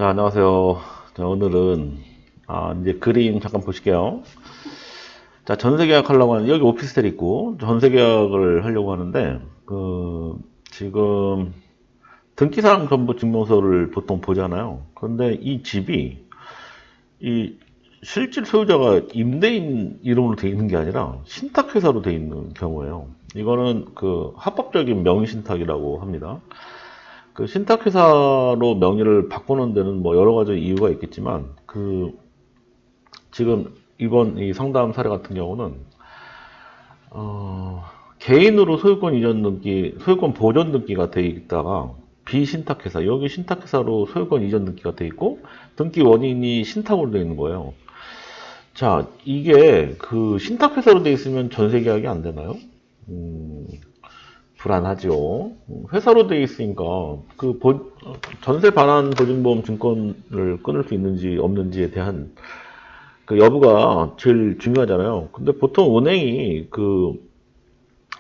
자, 안녕하세요. 자, 오늘은, 이제 그림 잠깐 보실게요. 자, 전세 계약하려고 하는, 여기 오피스텔 있고, 전세 계약을 하려고 하는데, 지금, 등기사항 전부 증명서를 보통 보잖아요. 그런데 이 집이, 이, 실질 소유자가 임대인 이름으로 돼 있는 게 아니라, 신탁회사로 돼 있는 경우예요. 이거는 합법적인 명의신탁이라고 합니다. 그 신탁회사로 명의를 바꾸는 데는 뭐 여러 가지 이유가 있겠지만, 지금 이번 이 상담 사례 같은 경우는, 개인으로 소유권 이전 등기, 소유권 보존 등기가 돼 있다가, 비신탁회사, 여기 신탁회사로 소유권 이전 등기가 돼 있고, 등기 원인이 신탁으로 돼 있는 거예요. 자, 이게 신탁회사로 돼 있으면 전세 계약이 안 되나요? 불안하죠. 회사로 돼 있으니까 전세 반환 보증보험 증권을 끊을 수 있는지 없는지에 대한 그 여부가 제일 중요하잖아요. 근데 보통 은행이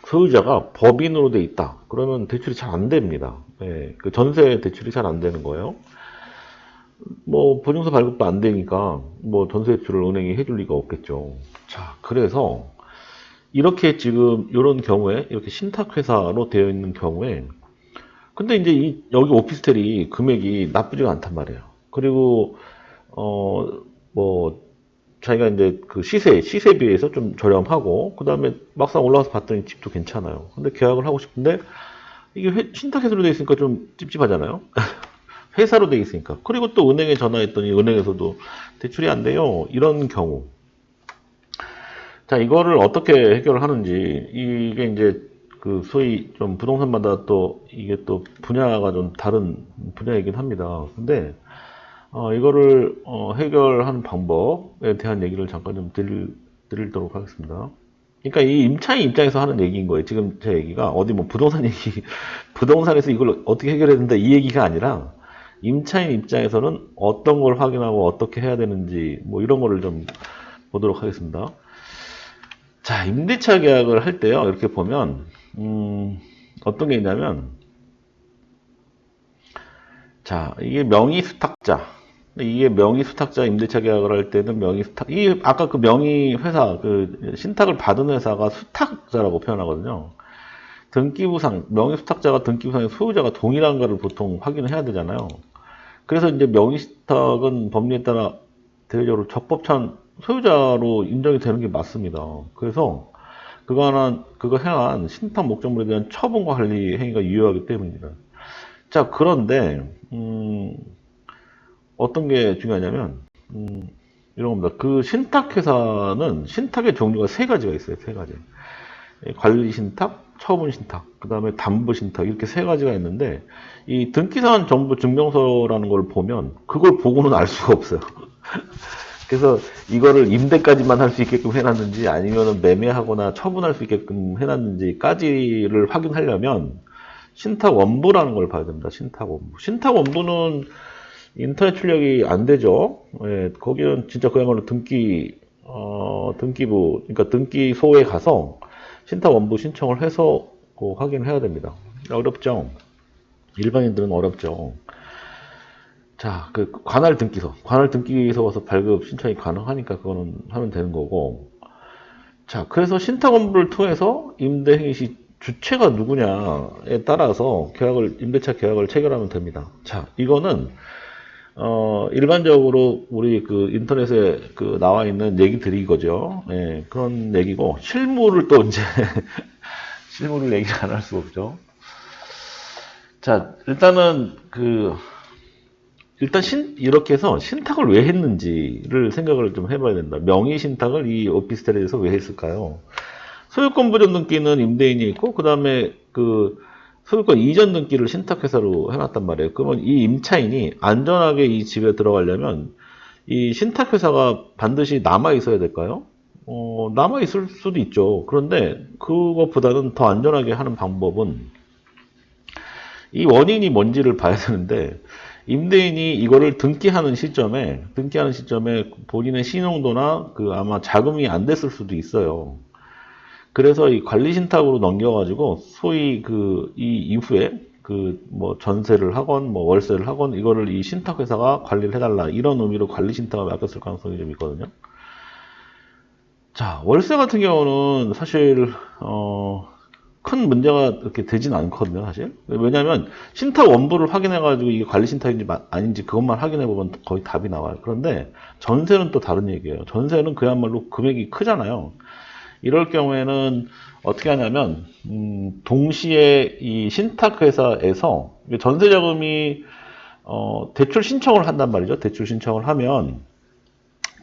소유자가 법인으로 돼 있다. 그러면 대출이 잘 안 됩니다. 예, 그 전세 대출이 잘 안 되는 거예요. 뭐 보증서 발급도 안 되니까 뭐 전세 대출을 은행이 해줄 리가 없겠죠. 자, 그래서 이렇게 지금 이런 경우에 이렇게 신탁회사로 되어 있는 경우에 근데 이제 여기 오피스텔이 금액이 나쁘지가 않단 말이에요. 그리고 뭐 자기가 이제 시세 비해서 좀 저렴하고 그다음에 막상 올라와서 봤더니 집도 괜찮아요. 근데 계약을 하고 싶은데 이게 신탁회사로 되어 있으니까 좀 찝찝하잖아요. 회사로 되어 있으니까. 그리고 또 은행에 전화했더니 은행에서도 대출이 안 돼요. 이런 경우. 자, 이거를 어떻게 해결을 하는지, 이게 이제, 소위 좀 부동산마다 또, 이게 또 분야가 좀 다른 분야이긴 합니다. 근데, 이거를, 해결하는 방법에 대한 얘기를 잠깐 좀 드리도록 하겠습니다. 그러니까 이 임차인 입장에서 하는 얘기인 거예요. 지금 제 얘기가 어디 뭐 부동산 얘기, 부동산에서 이걸 어떻게 해결해야 된다 이 얘기가 아니라, 임차인 입장에서는 어떤 걸 확인하고 어떻게 해야 되는지, 뭐 이런 거를 좀 보도록 하겠습니다. 자, 임대차 계약을 할 때요, 이렇게 보면, 어떤 게 있냐면, 자, 이게 명의수탁자. 이게 명의수탁자 임대차 계약을 할 때는 아까 명의회사, 신탁을 받은 회사가 수탁자라고 표현하거든요. 등기부상, 명의수탁자가 등기부상의 소유자가 동일한가를 보통 확인을 해야 되잖아요. 그래서 이제 명의수탁은 법리에 따라 대외적으로 적법한 소유자로 인정이 되는 게 맞습니다. 그래서 그거 행한 신탁 목적물에 대한 처분과 관리 행위가 유효하기 때문입니다. 자, 그런데, 어떤 게 중요하냐면, 이런 겁니다. 신탁회사는 신탁의 종류가 세 가지가 있어요. 세 가지. 관리 신탁, 처분 신탁, 그 다음에 담보 신탁, 이렇게 세 가지가 있는데, 이 등기사항 정보 증명서라는 걸 보면, 그걸 보고는 알 수가 없어요. 그래서 이거를 임대까지만 할 수 있게끔 해놨는지 아니면 매매하거나 처분할 수 있게끔 해놨는지까지를 확인하려면 신탁 원부라는 걸 봐야 됩니다. 신탁 원부. 신탁 원부는 인터넷 출력이 안 되죠. 예, 거기는 진짜 그야말로 등기부, 그러니까 등기소에 가서 신탁 원부 신청을 해서 확인해야 됩니다. 어렵죠. 일반인들은 어렵죠. 자, 관할 등기소 가서 발급 신청이 가능하니까 그거는 하면 되는 거고. 자, 그래서 신탁 원부를 통해서 임대 행위 시 주체가 누구냐에 따라서 임대차 계약을 체결하면 됩니다. 자, 이거는, 일반적으로 우리 인터넷에 나와 있는 얘기들이 거죠. 예, 그런 얘기고, 실무를 또 이제, 실무를 얘기 안 할 수가 없죠. 자, 일단 이렇게 해서 신탁을 왜 했는지를 생각을 좀 해봐야 된다. 명의 신탁을 이 오피스텔에서 왜 했을까요? 소유권 보존 등기는 임대인이 있고, 그 다음에 소유권 이전 등기를 신탁회사로 해놨단 말이에요. 그러면 이 임차인이 안전하게 이 집에 들어가려면 이 신탁회사가 반드시 남아 있어야 될까요? 남아 있을 수도 있죠. 그런데 그것보다는 더 안전하게 하는 방법은 이 원인이 뭔지를 봐야 되는데, 임대인이 이거를 등기하는 시점에 본인의 신용도나 아마 자금이 안 됐을 수도 있어요. 그래서 이 관리신탁으로 넘겨가지고 소위 이 이후에 그 뭐 전세를 하건 뭐 월세를 하건 이거를 이 신탁회사가 관리를 해달라 이런 의미로 관리 신탁을 맡겼을 가능성이 좀 있거든요. 자, 월세 같은 경우는 사실 큰 문제가 이렇게 되진 않거든요, 사실. 왜냐하면 신탁 원부를 확인해가지고 이게 관리 신탁인지 아닌지 그것만 확인해보면 거의 답이 나와요. 그런데 전세는 또 다른 얘기예요. 전세는 그야말로 금액이 크잖아요. 이럴 경우에는 어떻게 하냐면 동시에 이 신탁회사에서 전세자금이 대출 신청을 한단 말이죠. 대출 신청을 하면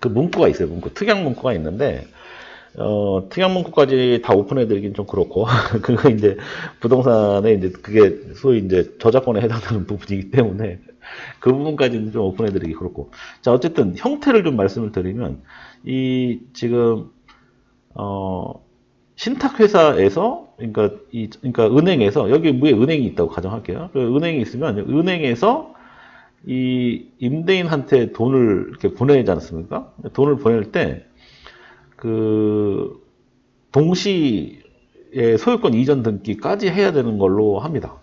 그 문구가 있어요. 문구 특약 문구가 있는데 특약 문구까지 다 오픈해드리긴 좀 그렇고 그거 이제 부동산에 이제 그게 소위 이제 저작권에 해당되는 부분이기 때문에 그 부분까지는 좀 오픈해드리기 그렇고 자 어쨌든 형태를 좀 말씀을 드리면 이 지금 신탁회사에서, 그러니까 은행에서, 여기 위에 은행이 있다고 가정할게요. 은행이 있으면, 은행에서 이 임대인한테 돈을 이렇게 보내지 않습니까? 돈을 보낼 때, 그, 동시에 소유권 이전 등기까지 해야 되는 걸로 합니다.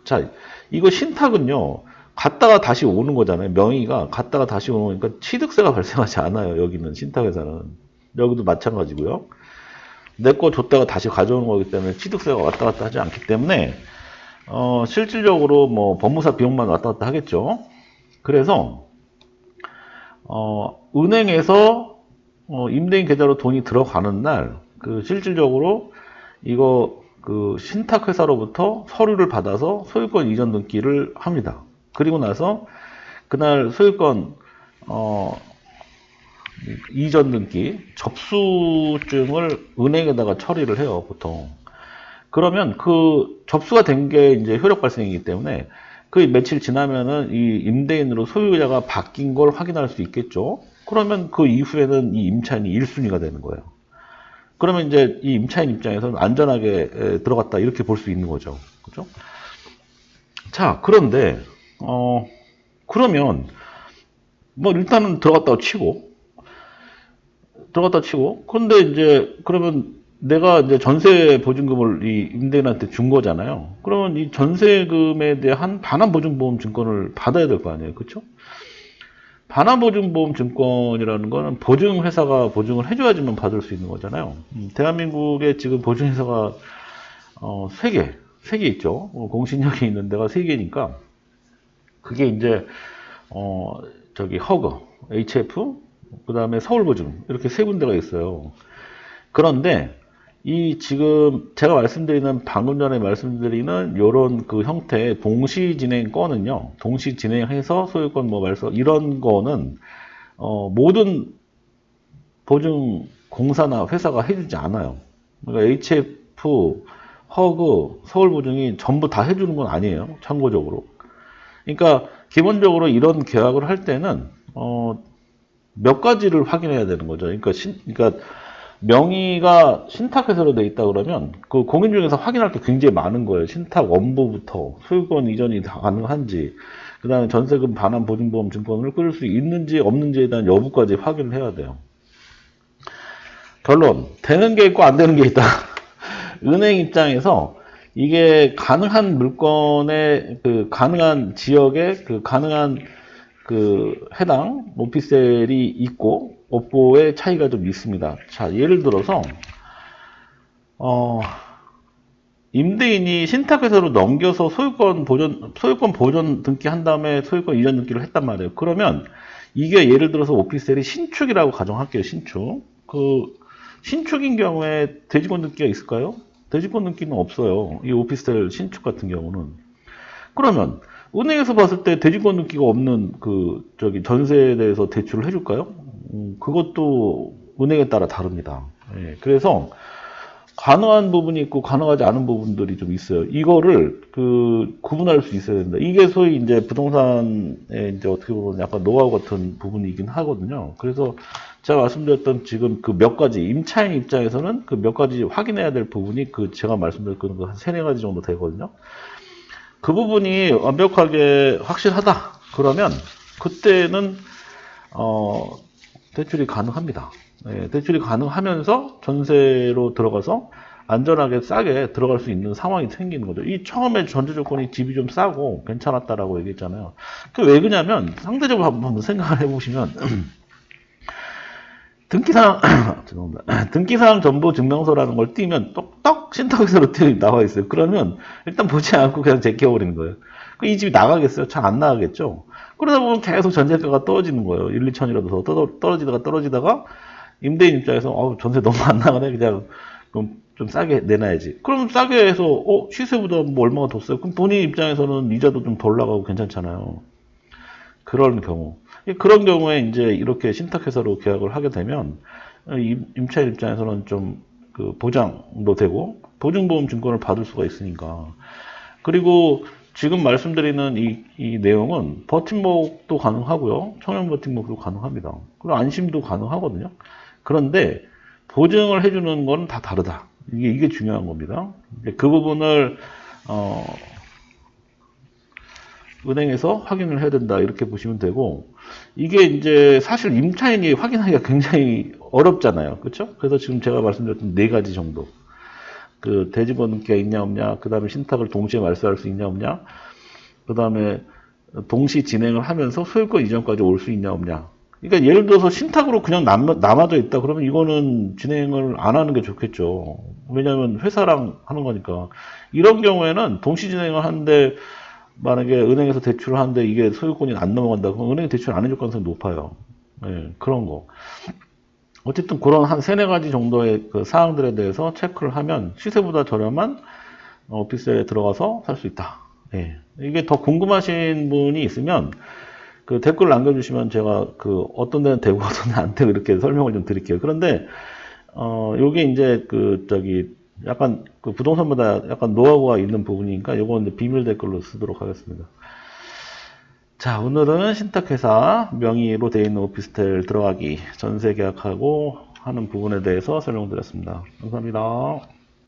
자, 이거 신탁은요, 갔다가 다시 오는 거잖아요. 명의가 갔다가 다시 오는 거니까 취득세가 발생하지 않아요. 여기는 신탁회사는. 여기도 마찬가지고요. 내 거 줬다가 다시 가져오는 거기 때문에 취득세가 왔다 갔다 하지 않기 때문에 실질적으로 뭐 법무사 비용만 왔다 갔다 하겠죠. 그래서 은행에서 임대인 계좌로 돈이 들어가는 날 그 실질적으로 이거 그 신탁회사로부터 서류를 받아서 소유권 이전 등기를 합니다. 그리고 나서 그날 소유권 이전 등기 접수증을 은행에다가 처리를 해요, 보통. 그러면 그 접수가 된 게 이제 효력 발생이기 때문에 그 며칠 지나면은 이 임대인으로 소유자가 바뀐 걸 확인할 수 있겠죠. 그러면 그 이후에는 이 임차인이 1순위가 되는 거예요. 그러면 이제 이 임차인 입장에서는 안전하게 들어갔다 이렇게 볼 수 있는 거죠. 그죠? 자, 그런데 그러면 뭐 일단은 들어갔다고 치고 그런데 이제 그러면 내가 이제 전세 보증금을 이 임대인한테 준 거잖아요. 그러면 이 전세금에 대한 반환보증보험 증권을 받아야 될 거 아니에요. 그렇죠? 반환보증보험 증권이라는 거는 보증회사가 보증을 해줘야지만 받을 수 있는 거잖아요. 대한민국에 지금 보증회사가 세 개 있죠. 공신력이 있는 데가 세 개니까 그게 이제 저기 허그, HF, 그 다음에 서울보증 이렇게 세 군데가 있어요. 그런데 이 지금 제가 말씀드리는 방금 전에 말씀드리는 요런 그 형태의 동시 진행 건은요. 동시 진행해서 소유권 뭐 말소 이런 거는 모든 보증 공사나 회사가 해주지 않아요. 그러니까 HF, 허그, 서울보증이 전부 다 해주는 건 아니에요. 참고적으로. 그러니까 기본적으로 이런 계약을 할 때는 몇 가지를 확인해야 되는 거죠. 그러니까 명의가 신탁회사로 돼 있다 그러면 그 공인 중에서 확인할 게 굉장히 많은 거예요. 신탁 원부부터 소유권 이전이 다 가능한지, 그 다음에 전세금 반환 보증보험 증권을 끌 수 있는지 없는지에 대한 여부까지 확인을 해야 돼요. 결론, 되는 게 있고 안 되는 게 있다. 은행 입장에서 이게 가능한 물건의 그 가능한 지역에 그 가능한 그 해당 오피셀이 있고 업보의 차이가 좀 있습니다. 자, 예를 들어서 임대인이 신탁회사로 넘겨서 소유권 보존 등기한 다음에 소유권 이전 등기를 했단 말이에요. 그러면 이게 예를 들어서 오피셀이 신축이라고 가정할게요. 신축. 그 신축인 경우에 대지권 등기가 있을까요? 대지권 등기는 없어요. 이 오피스텔 신축 같은 경우는. 그러면 은행에서 봤을 때 대지권 등기가 없는 그 저기 전세에 대해서 대출을 해줄까요? 그것도 은행에 따라 다릅니다. 예, 그래서 가능한 부분이 있고 가능하지 않은 부분들이 좀 있어요. 이거를 그 구분할 수 있어야 된다. 이게 소위 이제 부동산에 이제 어떻게 보면 약간 노하우 같은 부분이긴 하거든요. 그래서 제가 말씀드렸던 지금 그 몇 가지 임차인 입장에서는 그 몇 가지 확인해야 될 부분이 그 제가 말씀드렸던 그 한 세네 가지 정도 되거든요. 그 부분이 완벽하게 확실하다. 그러면 그때는 대출이 가능합니다. 네, 대출이 가능하면서 전세로 들어가서 안전하게 싸게 들어갈 수 있는 상황이 생기는 거죠. 이 처음에 전제 조건이 집이 좀 싸고 괜찮았다라고 얘기했잖아요. 그 왜 그러냐면 상대적으로 한번 생각을 해보시면 등기사항 죄송합니다. 등기사항 전부 증명서라는 걸 띄면 똑똑 신탁에서로 나와 있어요. 그러면 일단 보지 않고 그냥 제껴버리는 거예요. 이 집이 나가겠어요? 잘 안 나가겠죠? 그러다 보면 계속 전세가가 떨어지는 거예요. 1, 2천이라도 더 떨어지다가 임대인 입장에서 전세 너무 안 나가네. 그냥 좀 싸게 내놔야지. 그럼 싸게 해서 시세보다 뭐 얼마가 더 싸요? 그럼 본인 입장에서는 이자도 좀 덜 나가고 괜찮잖아요. 그런 경우. 그런 경우에 이제 이렇게 신탁회사로 계약을 하게 되면 임차인 입장에서는 좀 그 보장도 되고 보증보험 증권을 받을 수가 있으니까. 그리고 지금 말씀드리는 이 내용은 버팀목도 가능하고요. 청약 버팀목도 가능합니다. 그리고 안심도 가능하거든요. 그런데 보증을 해주는 건 다 다르다. 이게 중요한 겁니다. 그 부분을 은행에서 확인을 해야 된다. 이렇게 보시면 되고, 이게 이제 사실 임차인이 확인하기가 굉장히 어렵잖아요. 그렇죠? 그래서 지금 제가 말씀드렸던 4가지 정도. 그 대지번호가 있냐 없냐, 그 다음에 신탁을 동시에 말소할 수 있냐 없냐, 그 다음에 동시 진행을 하면서 소유권 이전까지 올 수 있냐 없냐. 그러니까 예를 들어서 신탁으로 그냥 남아져 있다 그러면 이거는 진행을 안 하는 게 좋겠죠. 왜냐하면 회사랑 하는 거니까. 이런 경우에는 동시 진행을 하는데 만약에 은행에서 대출을 하는데 이게 소유권이 안 넘어간다 그러면 은행이 대출 안 해줄 가능성이 높아요. 예, 그런 거. 어쨌든 그런 한 3-4가지 정도의 그 사항들에 대해서 체크를 하면 시세보다 저렴한 오피스텔에 들어가서 살 수 있다. 예. 이게 더 궁금하신 분이 있으면 그 댓글 남겨주시면 제가 그 어떤 데는 되고 어떤 데는 안 되고 이렇게 설명을 좀 드릴게요. 그런데 요게 이제 약간 그 부동산보다 약간 노하우가 있는 부분이니까 요건 이제 비밀 댓글로 쓰도록 하겠습니다. 자, 오늘은 신탁회사 명의로 되어 있는 오피스텔 들어가기 전세 계약하고 하는 부분에 대해서 설명드렸습니다. 감사합니다.